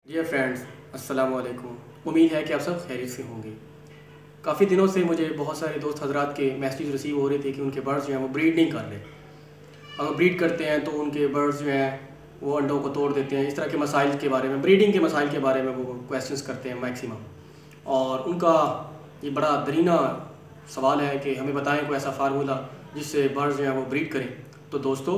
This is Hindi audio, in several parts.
डियर फ्रेंड्स, अस्सलाम वालेकुम। उम्मीद है कि आप सब खैरियत से होंगे। काफ़ी दिनों से मुझे बहुत सारे दोस्त हजरात के मैसेज रिसीव हो रहे थे कि उनके बर्ड्स जो हैं वो ब्रीड नहीं कर रहे। अगर ब्रीड करते हैं तो उनके बर्ड्स जो हैं वो अंडों को तोड़ देते हैं। इस तरह के मसाइल के बारे में, ब्रीडिंग के मसाइल के बारे में वो क्वेश्चंस करते हैं मैक्सिमम। और उनका ये बड़ा दरीना सवाल है कि हमें बताएं कोई ऐसा फार्मूला जिससे बर्ड्स जो हैं वो ब्रीड करें। तो दोस्तों,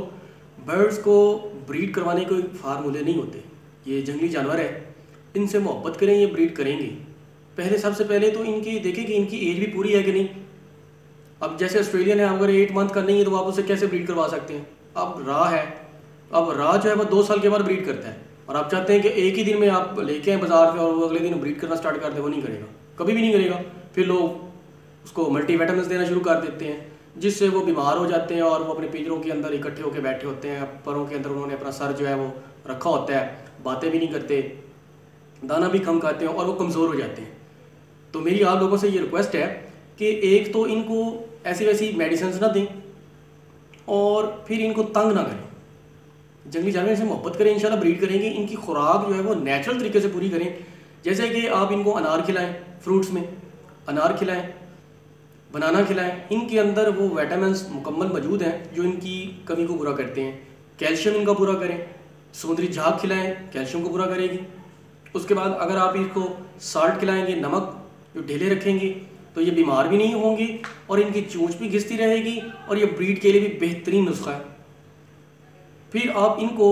बर्ड्स को ब्रीड करवाने कोई फार्मूले नहीं होते। ये जंगली जानवर है, इनसे मोहब्बत करें, ये ब्रीड करेंगे। सबसे पहले तो इनकी देखें कि इनकी एज भी पूरी है कि नहीं। अब जैसे ऑस्ट्रेलियन है, अगर 8 मंथ का नहीं है तो आप उसे कैसे ब्रीड करवा सकते हैं। अब राह है, अब राह जो है वो 2 साल के बाद ब्रीड करता है, और आप चाहते हैं कि एक ही दिन में आप लेके आए बाजार से और वो अगले दिन ब्रीड करना स्टार्ट कर दे। वो नहीं करेगा, कभी भी नहीं करेगा। फिर लोग उसको मल्टीविटामिन्स देना शुरू कर देते हैं, जिससे वो बीमार हो जाते हैं और वो अपने पिंजरों के अंदर इकट्ठे होकर बैठे होते हैं। परों के अंदर उन्होंने अपना सर जो है वो रखा होता है, बातें भी नहीं करते, दाना भी कम खाते हैं और वो कमज़ोर हो जाते हैं। तो मेरी आप लोगों से ये रिक्वेस्ट है कि एक तो इनको ऐसी वैसी मेडिसिन ना दें और फिर इनको तंग ना करें। जंगली जानवर से मोहब्बत करें, इंशाल्लाह ब्रीड करेंगे। इनकी खुराक जो है वो नेचुरल तरीके से पूरी करें। जैसे कि आप इनको अनार खिलाएं, फ्रूट्स में अनार खिलाएं, बनाना खिलाएं। इनके अंदर वो विटामिन्स मुकम्मल मौजूद हैं जो इनकी कमी को पूरा करते हैं। कैल्शियम इनका पूरा करें। समुद्री झाग खिलाएं, कैल्शियम को पूरा करेगी। उसके बाद अगर आप इनको साल्ट खिलाएंगे, नमक जो ढीले रखेंगे, तो ये बीमार भी नहीं होंगे और इनकी चोंच भी घिसती रहेगी और ये ब्रीड के लिए भी बेहतरीन नुस्खा है। फिर आप इनको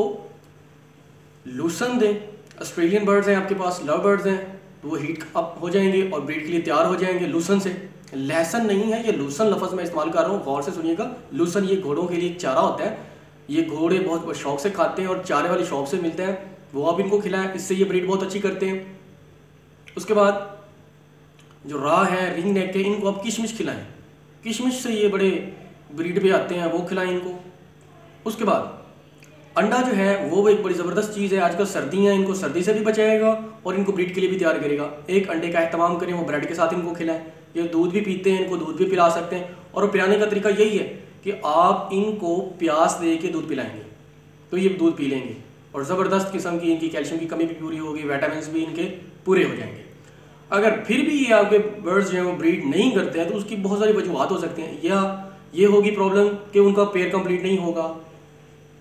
लूसन दें। ऑस्ट्रेलियन बर्ड्स हैं आपके पास, लव बर्ड्स हैं, तो वो हीट अप हो जाएंगे और ब्रीड के लिए तैयार हो जाएंगे लूसन से। लहसन नहीं है, ये लूसन लफ्ज़ मैं इस्तेमाल कर रहा हूँ, गौर से सुनिएगा। लूसन ये घोड़ों के लिए एक चारा होता है। ये घोड़े बहुत शौक से खाते हैं और चारे वाली शॉप से मिलते हैं, वो आप इनको खिलाएं, इससे ये ब्रीड बहुत अच्छी करते हैं। उसके बाद जो राह है, रिंग नेक है, इनको आप किशमिश खिलाएं। किशमिश से ये बड़े ब्रीड पे आते हैं, वो खिलाएं इनको। उसके बाद अंडा जो है वो एक बड़ी ज़बरदस्त चीज़ है। आजकल सर्दी है, इनको सर्दी से भी बचाएगा और इनको ब्रीड के लिए भी तैयार करेगा। एक अंडे का एहतमाम करें, वो ब्रेड के साथ इनको खिलाएं। ये दूध भी पीते हैं, इनको दूध भी पिला सकते हैं। और पिलाने का तरीका यही है कि आप इनको प्यास दे के दूध पिलाएंगे तो ये दूध पी लेंगे और ज़बरदस्त किस्म की इनकी कैल्शियम की कमी भी पूरी होगी, विटामिन्स भी इनके पूरे हो जाएंगे। अगर फिर भी ये आपके बर्ड्स जो हैं वो ब्रीड नहीं करते हैं तो उसकी बहुत सारी वजूहत हो सकती हैं। या ये होगी प्रॉब्लम कि उनका पेयर कंप्लीट नहीं होगा।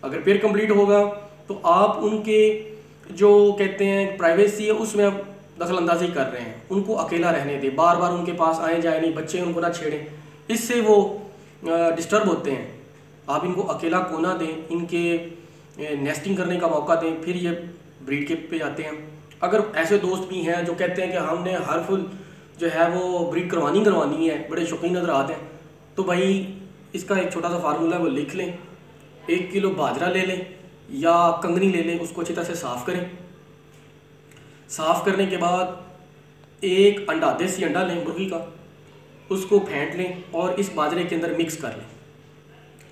अगर पेयर कंप्लीट होगा तो आप उनके जो कहते हैं प्राइवेसी है उसमें आप दखल अंदाजी कर रहे हैं। उनको अकेला रहने दें, बार बार उनके पास आए जाए नहीं, बच्चे उनको ना छेड़ें, इससे वो डिस्टर्ब होते हैं। आप इनको अकेला कोना दें, इनके नेस्टिंग करने का मौका दें, फिर ये ब्रीड के पे जाते हैं। अगर ऐसे दोस्त भी हैं जो कहते हैं कि हमने हर फुल जो है वो ब्रीड करवानी है, बड़े शौकीन नजर आते हैं, तो भाई इसका एक छोटा सा फार्मूला वो लिख लें। 1 किलो बाजरा ले लें या कंगनी ले लें, उसको अच्छी तरह से साफ़ करें। साफ़ करने के बाद एक अंडा, देसी अंडा लें मुर्गी का, उसको फेंट लें और इस बाजरे के अंदर मिक्स कर लें।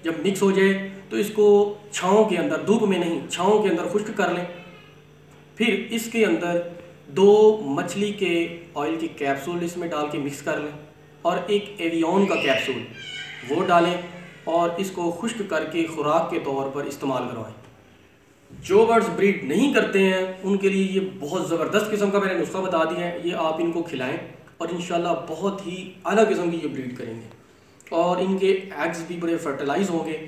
जब मिक्स हो जाए तो इसको छाँव के अंदर, धूप में नहीं, छाँव के अंदर खुश्क कर लें। फिर इसके अंदर 2 मछली के ऑयल की कैप्सूल इसमें डाल के मिक्स कर लें और एक एवियन का कैप्सूल वो डालें और इसको खुश्क करके खुराक के तौर पर इस्तेमाल करवाएं। जो बर्ड्स ब्रीड नहीं करते हैं उनके लिए ये बहुत ज़बरदस्त किस्म का मैंने नुस्खा बता दिया है। ये आप इनको खिलाएं और इंशाल्लाह बहुत ही अलग किस्म की ये ब्रीड करेंगे और इनके एग्स भी बड़े फर्टिलाइज होंगे।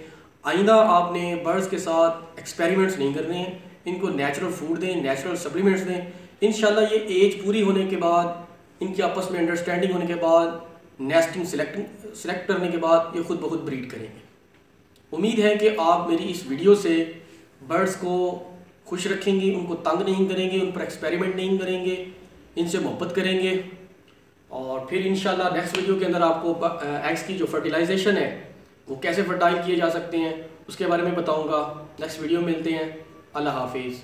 आइंदा आपने बर्ड्स के साथ एक्सपेरिमेंट्स नहीं करने हैं। इनको नेचुरल फूड दें, नेचुरल सप्लीमेंट्स दें। इंशाल्लाह ये एज पूरी होने के बाद, इनकी आपस में अंडरस्टैंडिंग होने के बाद, नेस्टिंग सेलेक्ट करने के बाद ये खुद ब खुद ब्रीड करेंगे। उम्मीद है कि आप मेरी इस वीडियो से बर्ड्स को खुश रखेंगे, उनको तंग नहीं करेंगे, उन पर एक्सपेरिमेंट नहीं करेंगे, इनसे मोहब्बत करेंगे। और फिर इंशाल्लाह नेक्स्ट वीडियो के अंदर आपको एग्स की जो फर्टिलाइजेशन है वो कैसे फर्टाइल किए जा सकते हैं उसके बारे में बताऊंगा। नेक्स्ट वीडियो में मिलते हैं। अल्लाह हाफिज़।